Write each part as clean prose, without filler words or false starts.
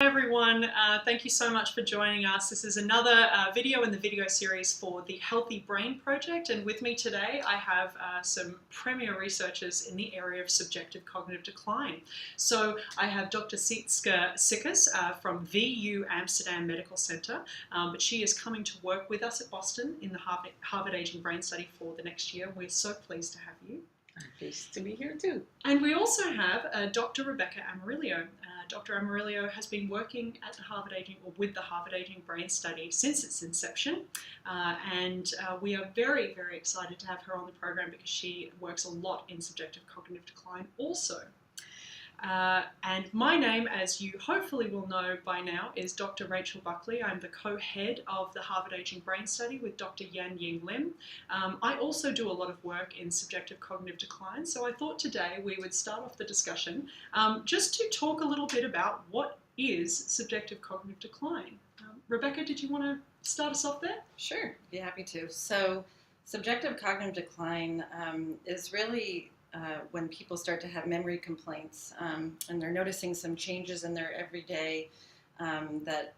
everyone. Thank you so much for joining us. This is another video in the video series for the Healthy Brain Project, and with me today I have some premier researchers in the area of subjective cognitive decline. So I have Dr. Sietske Sikkes from VU Amsterdam Medical Center, but she is coming to work with us at Boston in the Harvard Aging Brain Study for the next year. We're so pleased to have you. I'm pleased to be here too. And we also have Dr. Rebecca Amarillo. Dr. Amarillo has been working at the Harvard Aging, or with the Harvard Aging Brain Study since its inception, and we are very, very excited to have her on the program because she works a lot in subjective cognitive decline also. And my name, as you hopefully will know by now, is Dr. Rachel Buckley. I'm the co-head of the Harvard Aging Brain Study with Dr. Yan Ying Lim. I also do a lot of work in subjective cognitive decline, so I thought today we would start off the discussion just to talk a little bit about what is subjective cognitive decline. Rebecca, did you want to start us off there? Sure, be happy to. So subjective cognitive decline is really when people start to have memory complaints and they're noticing some changes in their everyday that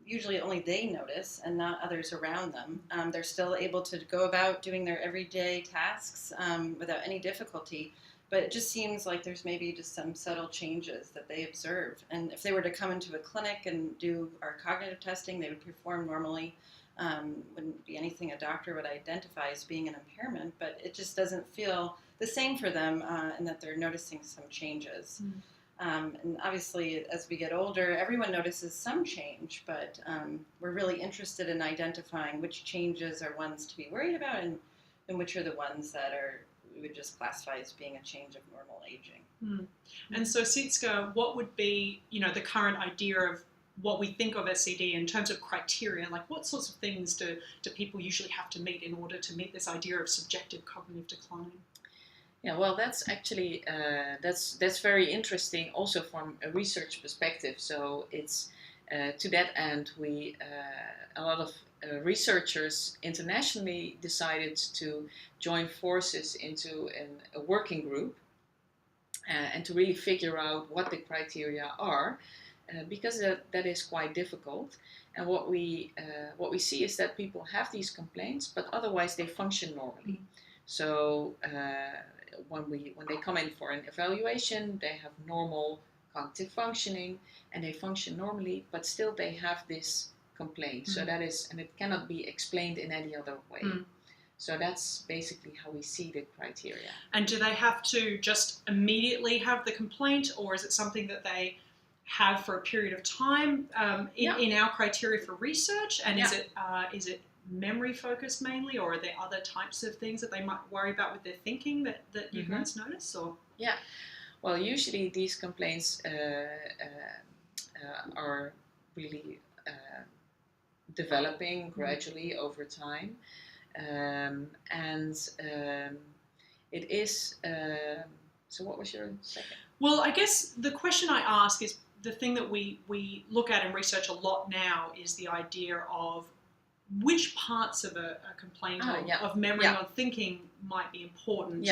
usually only they notice and not others around them. They're still able to go about doing their everyday tasks without any difficulty, but it just seems like there's maybe just some subtle changes that they observe. And if they were to come into a clinic and do our cognitive testing, they would perform normally. Wouldn't be anything a doctor would identify as being an impairment, but it just doesn't feel the same for them in that they're noticing some changes. And obviously, as we get older, everyone notices some change, but we're really interested in identifying which changes are ones to be worried about and which are the ones that we would just classify as being a change of normal aging. And so, Sietske, what would be, the current idea of what we think of SCD in terms of criteria? Like, what sorts of things do people usually have to meet in order to meet this idea of subjective cognitive decline? Yeah, well, that's actually that's very interesting, also from a research perspective. So it's to that end, we a lot of researchers internationally decided to join forces into a working group and to really figure out what the criteria are. Because that is quite difficult, and what we see is that people have these complaints, but otherwise they function normally. So when they come in for an evaluation, they have normal cognitive functioning and they function normally, but still they have this complaint. So that is, and it cannot be explained in any other way. So that's basically how we see the criteria. And do they have to just immediately have the complaint, or is it something that they have for a period of time in our criteria for research? And is it memory focused mainly, or are there other types of things that they might worry about with their thinking that you guys notice? Or well, usually these complaints are really developing gradually over time, it is. So, what was your second? Well, I guess the question I ask is, the thing that we look at in research a lot now is the idea of which parts of a complaint of memory or thinking might be important.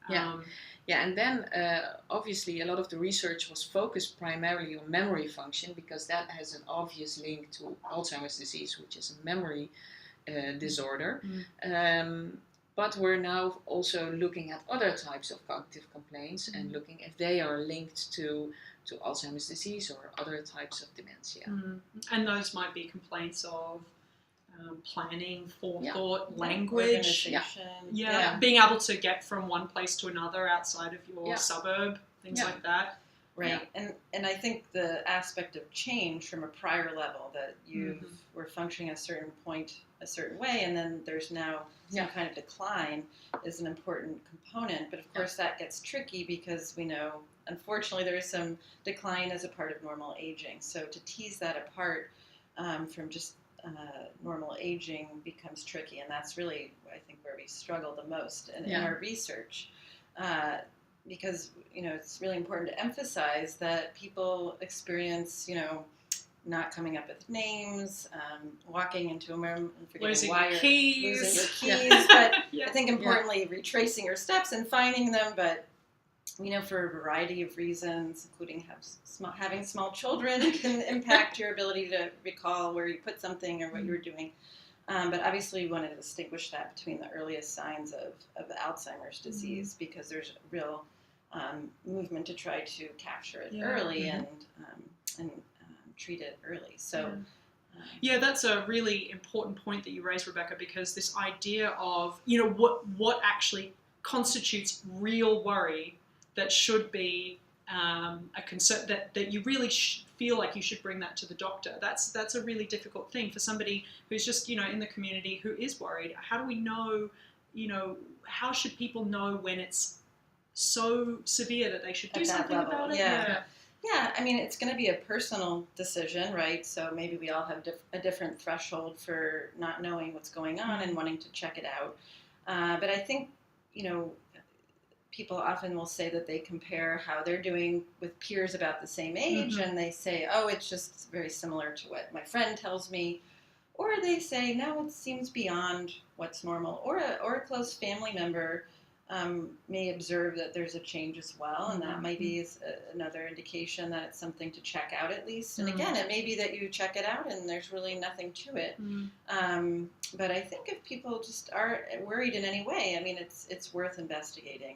And then obviously a lot of the research was focused primarily on memory function, because that has an obvious link to Alzheimer's disease, which is a memory disorder. But we're now also looking at other types of cognitive complaints and looking if they are linked to Alzheimer's disease or other types of dementia. And those might be complaints of planning, forethought, language, being able to get from one place to another outside of your suburb, things like that. Right, and I think the aspect of change from a prior level, that you were functioning at a certain point a certain way, and then there's now some kind of decline, is an important component. But of course that gets tricky, because we know, unfortunately, there is some decline as a part of normal aging. So to tease that apart from just normal aging becomes tricky, and that's really, I think, where we struggle the most in our research. Because, it's really important to emphasize that people experience, not coming up with names, walking into a room and forgetting losing your keys. But I think importantly, retracing your steps and finding them. But We know for a variety of reasons, including having small children can impact your ability to recall where you put something or what you were doing. But obviously we want to distinguish that between the earliest signs of Alzheimer's disease, because there's a real movement to try to capture it early and treat it early. So. Yeah, that's a really important point that you raised, Rebecca, because this idea of, what actually constitutes real worry that should be a concern, that you really feel like you should bring that to the doctor. That's a really difficult thing for somebody who's just, in the community who is worried. How do we know, how should people know when it's so severe that they should do something about it? Yeah, I mean, it's going to be a personal decision, right? So maybe we all have a different threshold for not knowing what's going on and wanting to check it out. But I think, people often will say that they compare how they're doing with peers about the same age, and they say, oh, it's just very similar to what my friend tells me. Or they say, no, it seems beyond what's normal. Or a close family member may observe that there's a change as well, and that might be another indication that it's something to check out at least. And again, it may be that you check it out and there's really nothing to it. But I think if people just are worried in any way, I mean, it's worth investigating.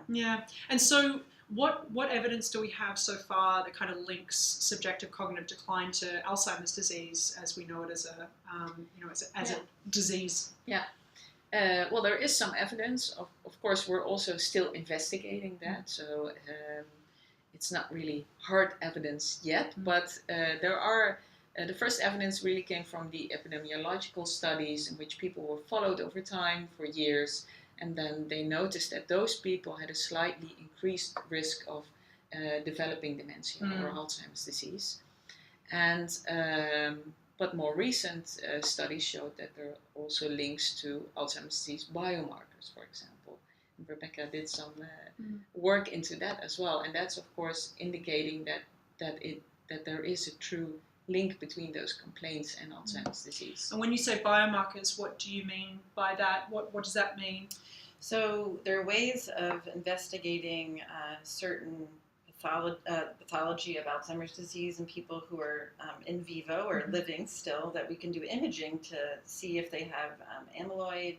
Yeah. And so what evidence do we have so far that kind of links subjective cognitive decline to Alzheimer's disease as we know it as a disease? Yeah. Well, there is some evidence. Of course, we're also still investigating that, so it's not really hard evidence yet. But there are the first evidence really came from the epidemiological studies in which people were followed over time for years, and then they noticed that those people had a slightly increased risk of developing dementia or Alzheimer's disease, and but more recent studies showed that there are also links to Alzheimer's disease biomarkers, for example. And Rebecca did some work into that as well, and that's of course indicating that there is a true link between those complaints and Alzheimer's disease. And when you say biomarkers, what do you mean by that? What does that mean? So there are ways of investigating certain pathology of Alzheimer's disease in people who are in vivo or living still, that we can do imaging to see if they have amyloid,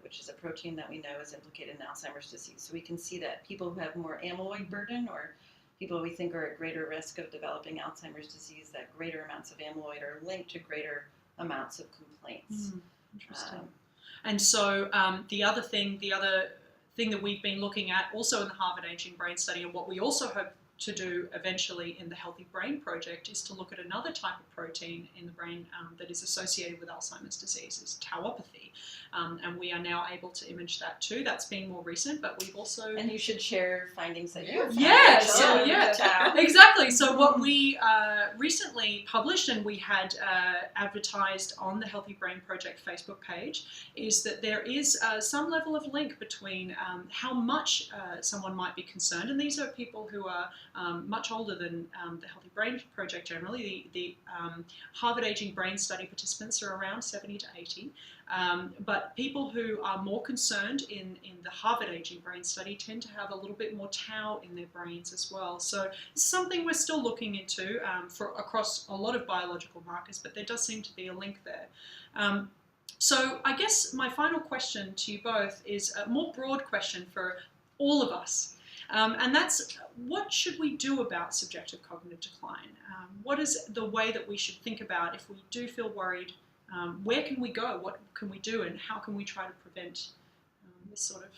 which is a protein that we know is implicated in Alzheimer's disease. So we can see that people who have more amyloid burden, or people we think are at greater risk of developing Alzheimer's disease, that greater amounts of amyloid are linked to greater amounts of complaints. Interesting. And so the other thing that we've been looking at also in the Harvard Aging Brain Study, and what we also hope to do eventually in the Healthy Brain Project, is to look at another type of protein in the brain that is associated with Alzheimer's disease, is tauopathy. And we are now able to image that too. That's been more recent, but we've also... And you should share findings that you have. Exactly. So what we recently published, and we had advertised on the Healthy Brain Project Facebook page, is that there is some level of link between how much someone might be concerned, and these are people who are much older than the Healthy Brain Project generally. The Harvard Aging Brain Study participants are around 70 to 80. But people who are more concerned in the Harvard Aging Brain Study tend to have a little bit more tau in their brains as well. So it's something we're still looking into across a lot of biological markers, but there does seem to be a link there. So I guess my final question to you both is a more broad question for all of us. And that's, what should we do about subjective cognitive decline? What is the way that we should think about if we do feel worried? Where can we go? What can we do? And how can we try to prevent this sort of...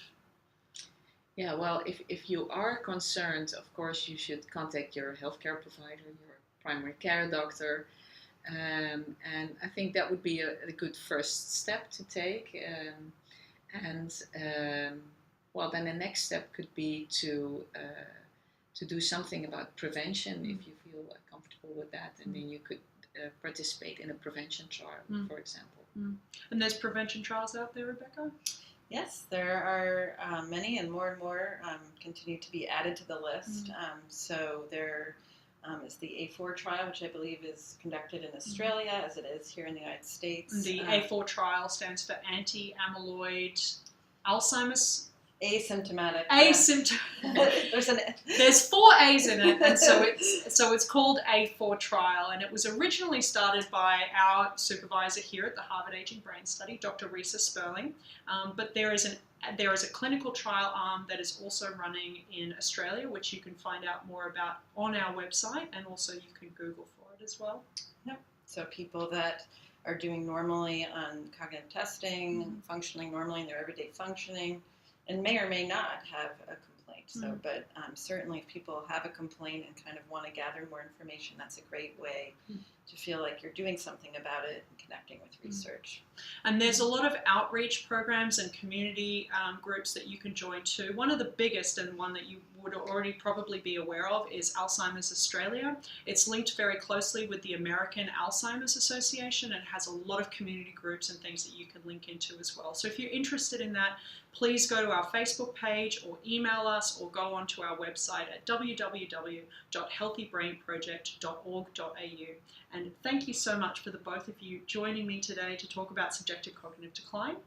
Yeah, well, if you are concerned, of course, you should contact your healthcare provider, your primary care doctor. And I think that would be a good first step to take. Well, then the next step could be to do something about prevention if you feel comfortable with that, and then you could participate in a prevention trial, for example. And there's prevention trials out there, Rebecca? Yes, there are many, and more continue to be added to the list. So there is the A4 trial, which I believe is conducted in Australia, as it is here in the United States. The A4 trial stands for anti-amyloid Alzheimer's Asymptomatic. There's 4 A's in it, and so it's called A4 trial, and it was originally started by our supervisor here at the Harvard Aging Brain Study, Dr. Risa Sperling, but there is a clinical trial arm that is also running in Australia, which you can find out more about on our website, and also you can Google for it as well. Yep. So people that are doing normally on cognitive testing, functioning normally in their everyday functioning, and may or may not have a complaint. So, but certainly if people have a complaint and kind of want to gather more information, that's a great way to feel like you're doing something about it and connecting with research. And there's a lot of outreach programs and community groups that you can join too. One of the biggest, and one that you would already probably be aware of, is Alzheimer's Australia. It's linked very closely with the American Alzheimer's Association and has a lot of community groups and things that you can link into as well. So if you're interested in that, please go to our Facebook page or email us or go onto our website at www.healthybrainproject.org.au. And thank you so much for the both of you joining me today to talk about subjective cognitive decline.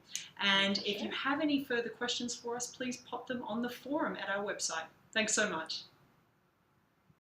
And if you have any further questions for us, please pop them on the forum at our website. Thanks so much.